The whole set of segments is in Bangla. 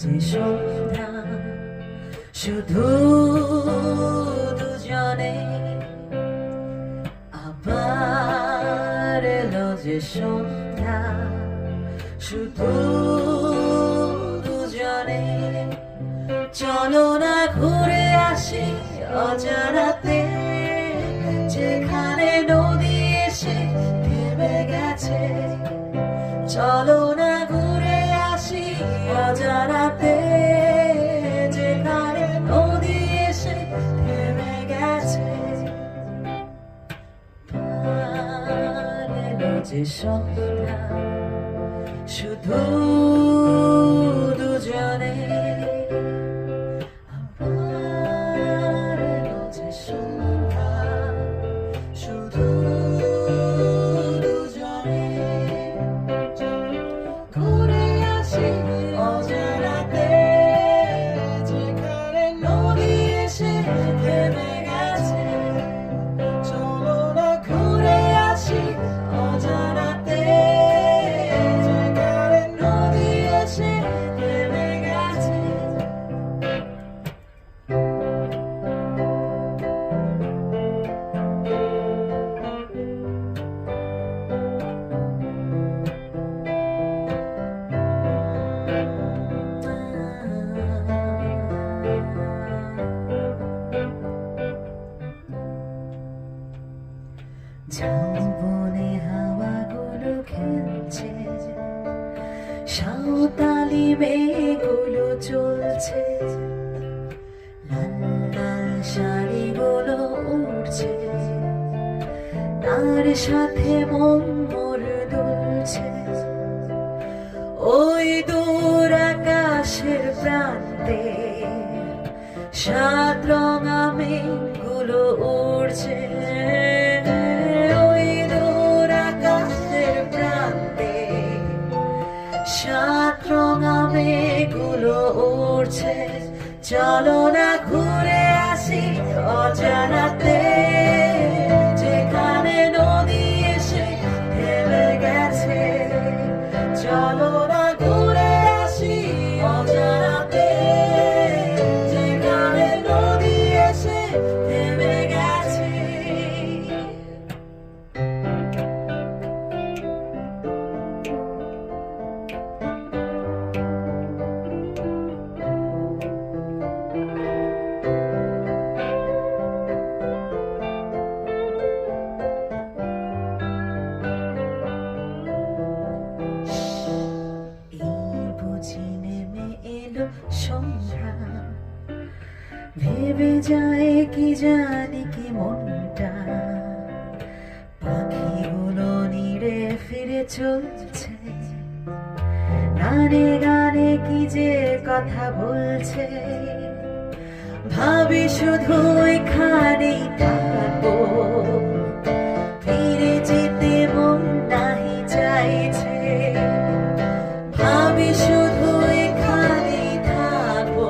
যে সন্ধ্যা শুধু দুজনে, আবার এলো যে সন্ধ্যা শুধু দুজনে। চলো না ঘুরে আসি অজানাতে, যেখানে নদী এসে থেমে গেছে। চলো না ঘুরে আসি অজানাতে, যেখানে নদী এসে থেমে গেছে। পার এলো যে সন্ধ্যা শুধু দুজনে, আবার এলো যে সন্ধ্যা শুধু দুজনে। ঘুরে আসি অজানাতে, যেখানে নদী এসে থেমে গেছে। চলো না ঘুরে আসি অজানাতে, যেখানে নদী এসে থেমে গেছে। ঝাউবনে হাওয়াগুলো খেলছে, সাঁওতালি মেয়েগুলো চলছে, লাল লাল শাড়িগুলো উড়ছে, তার সাথে মন মোর দুলছে। ওই দূর আকাশের প্রান্তে সাত রঙা মেঘগুলো উড়ছে। ওই দূর আকাশের প্রান্তে সাত রঙা মেঘগুলো উড়ছে। চলো না ঘুরে আসি অজানাতে, যেখানে নদী এসে থেমে গেছে। চলো না ঘুরে আসি অজানাতে, যেখানে নদী এসে থেমে গেছে। সন্ধ্যা ভেবে যায় কি জানি কি মনটা, পাখিগুলো নিড়ে ফিরে চলছে, গানে গানে কি যে কথা বলছে। ভাবি শুধু এখানেই থাকবো, ফিরে যেতে মন নাহি চাইছে। ভাবি শুধু এখানেই থাকবো,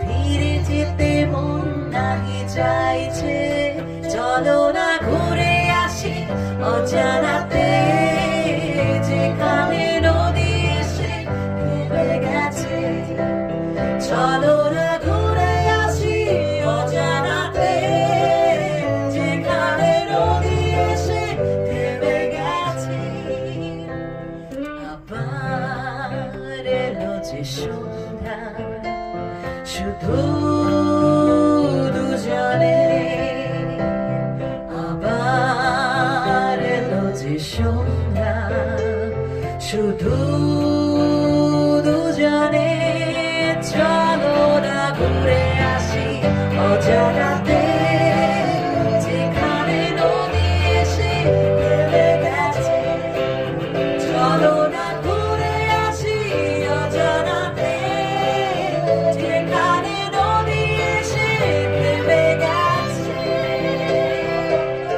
ফিরে যেতে মন নাহি চাইছে। চলো না ঘুরে আসি অজানাতে, যেখানে নদী এসে থেমে গেছে। চলো না ঘুরে আসি অজানাতে, যেখানে নদী এসে থেমে গেছে। আবার এলো যে সন্ধ্যা শুধু দুজনে, আবার এলো যে সন্ধ্যা শুধু